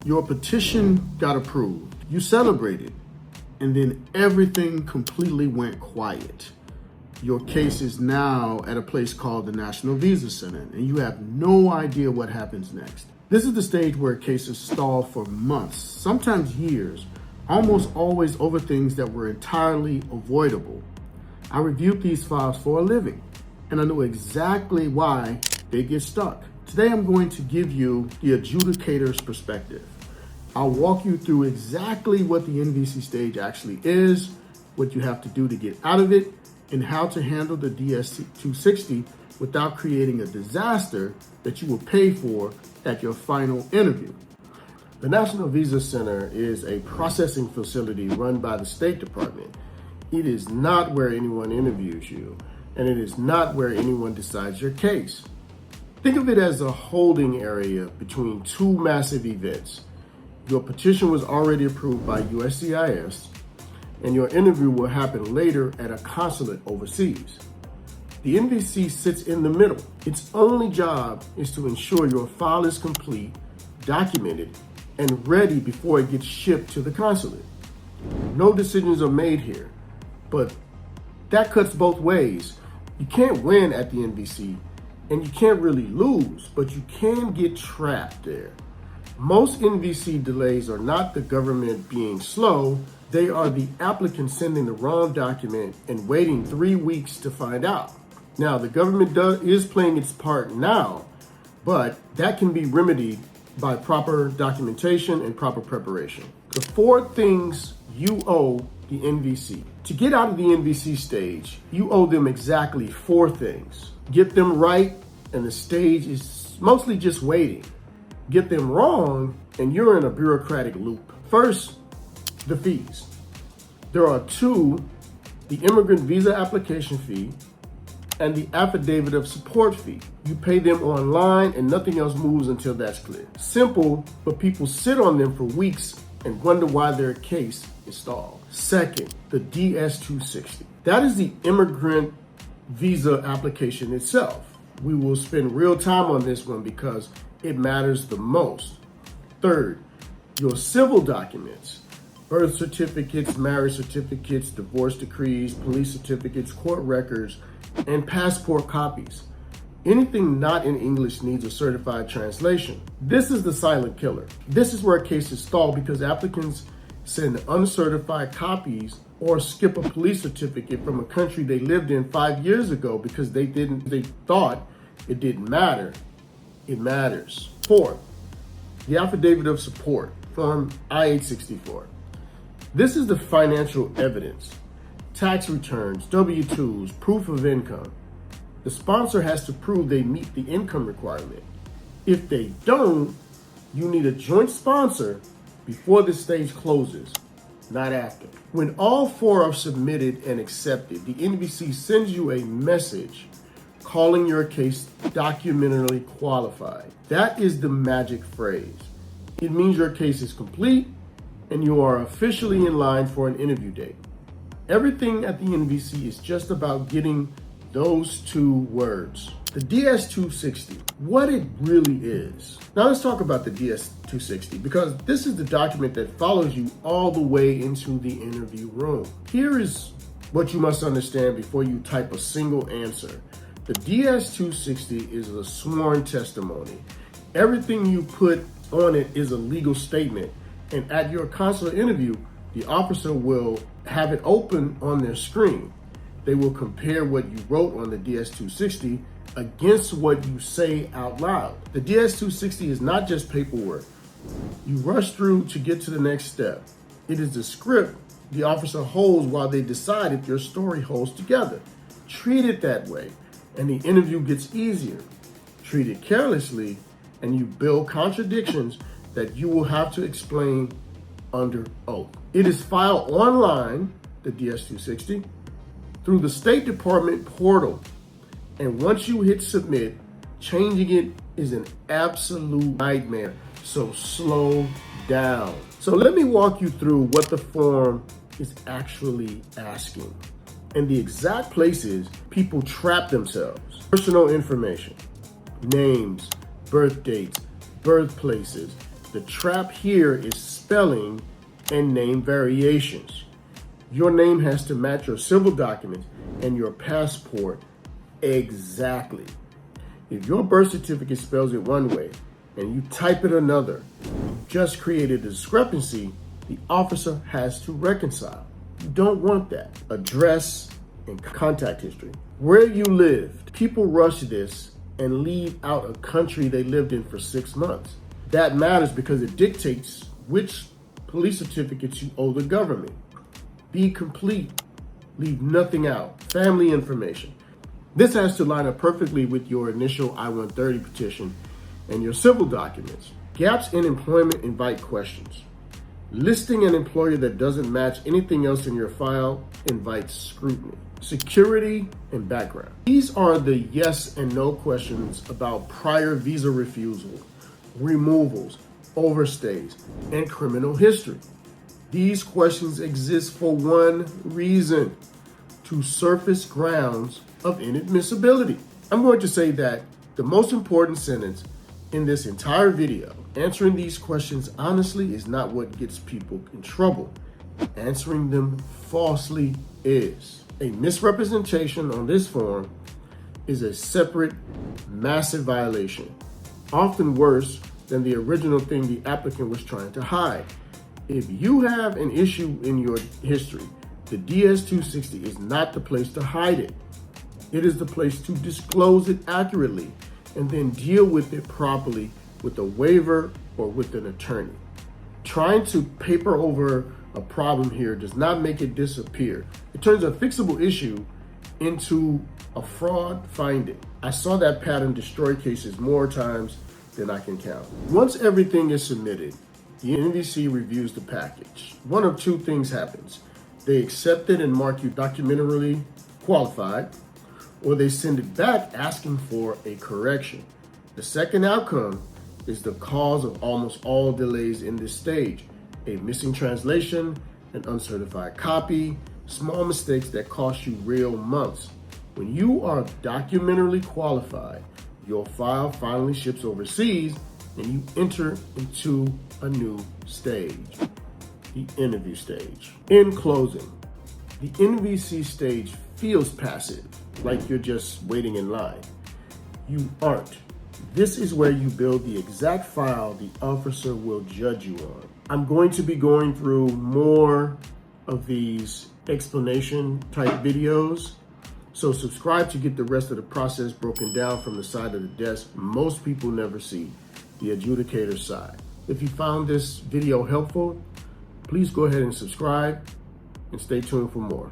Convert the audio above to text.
Your petition got approved. You celebrated, and then everything completely went quiet. Your case is now at a place called the National Visa Center, and you have no idea what happens next. This is the stage where cases stall for months, sometimes years, almost always over things that were entirely avoidable. I reviewed these files for a living, and I know exactly why they get stuck. Today, I'm going to give you the adjudicator's perspective. I'll walk you through exactly what the NVC stage actually is, what you have to do to get out of it, and how to handle the DS-260 without creating a disaster that you will pay for at your final interview. The National Visa Center is a processing facility run by the State Department. It is not where anyone interviews you, and it is not where anyone decides your case. Think of it as a holding area between two massive events. Your petition was already approved by USCIS, and your interview will happen later at a consulate overseas. The NVC sits in the middle. Its only job is to ensure your file is complete, documented, and ready before it gets shipped to the consulate. No decisions are made here, but that cuts both ways. You can't win at the NVC, and you can't really lose, but you can get trapped there. Most NVC delays are not the government being slow, they are the applicant sending the wrong document and waiting 3 weeks to find out. Now, the government is playing its part now, but that can be remedied by proper documentation and proper preparation. The 4 things you owe the NVC. To get out of the NVC stage, you owe them exactly 4 things. Get them right, and the stage is mostly just waiting. Get them wrong, and you're in a bureaucratic loop. First, the fees. There are 2, the immigrant visa application fee and the affidavit of support fee. You pay them online and nothing else moves until that's clear. Simple, but people sit on them for weeks and wonder why their case is stalled. Second, the DS-260. That is the immigrant visa application itself. We will spend real time on this one because it matters the most. Third, your civil documents, birth certificates, marriage certificates, divorce decrees, police certificates, court records, and passport copies. Anything not in English needs a certified translation. This is the silent killer. This is where cases stall because applicants send uncertified copies or skip a police certificate from a country they lived in 5 years ago because they thought it didn't matter. It matters. 4, the affidavit of support, Form I-864. This is the financial evidence, tax returns, W-2s, proof of income. The sponsor has to prove they meet the income requirement. If they don't, you need a joint sponsor before the stage closes, not after. When all 4 are submitted and accepted, the NVC sends you a message calling your case documentarily qualified. That is the magic phrase. It means your case is complete and you are officially in line for an interview date. Everything at the NVC is just about getting those 2 words. The DS-260, what it really is. Now let's talk about the DS-260 because this is the document that follows you all the way into the interview room. Here is what you must understand before you type a single answer. The DS-260 is a sworn testimony. Everything you put on it is a legal statement. And at your consular interview, the officer will have it open on their screen. They will compare what you wrote on the DS-260 against what you say out loud. The DS-260 is not just paperwork you rush through to get to the next step. It is the script the officer holds while they decide if your story holds together. Treat it that way, and the interview gets easier. Treat it carelessly, and you build contradictions that you will have to explain under oath. It is filed online, the DS-260, through the State Department portal. And once you hit submit, changing it is an absolute nightmare. So slow down. So let me walk you through what the form is actually asking and the exact places people trap themselves. Personal information, names, birth dates, birthplaces, The trap here is spelling and name variations. Your name has to match your civil documents and your passport exactly. If your birth certificate spells it one way and you type it another, you just created a discrepancy the officer has to reconcile. You don't want that. Address and contact history. Where you lived. People rush this and leave out a country they lived in for 6 months. That matters because it dictates which police certificates you owe the government. Be complete. Leave nothing out. Family information. This has to line up perfectly with your initial I-130 petition and your civil documents. Gaps in employment invite questions. Listing an employer that doesn't match anything else in your file invites scrutiny. Security and background. These are the yes and no questions about prior visa refusal, removals, overstays, and criminal history. These questions exist for one reason: to surface grounds of inadmissibility. I'm going to say that the most important sentence in this entire video: answering these questions honestly is not what gets people in trouble. Answering them falsely is. A misrepresentation on this form is a separate, massive violation, often worse than the original thing the applicant was trying to hide. If you have an issue in your history, the DS-260 is not the place to hide it. It is the place to disclose it accurately and then deal with it properly with a waiver or with an attorney. Trying to paper over a problem here does not make it disappear. It turns a fixable issue into a fraud finding. I saw that pattern destroy cases more times than I can count. Once everything is submitted, the NVC reviews the package. One of two things happens. They accept it and mark you documentarily qualified, or they send it back asking for a correction. The second outcome is the cause of almost all delays in this stage: a missing translation, an uncertified copy, small mistakes that cost you real months. When you are documentarily qualified, your file finally ships overseas and you enter into a new stage, the interview stage. In closing, the NVC stage feels passive, like you're just waiting in line. You aren't. This is where you build the exact file the officer will judge you on. I'm going to be going through more of these explanation type videos, so subscribe to get the rest of the process broken down from the side of the desk most people never see, the adjudicator side. If you found this video helpful, please go ahead and subscribe and stay tuned for more.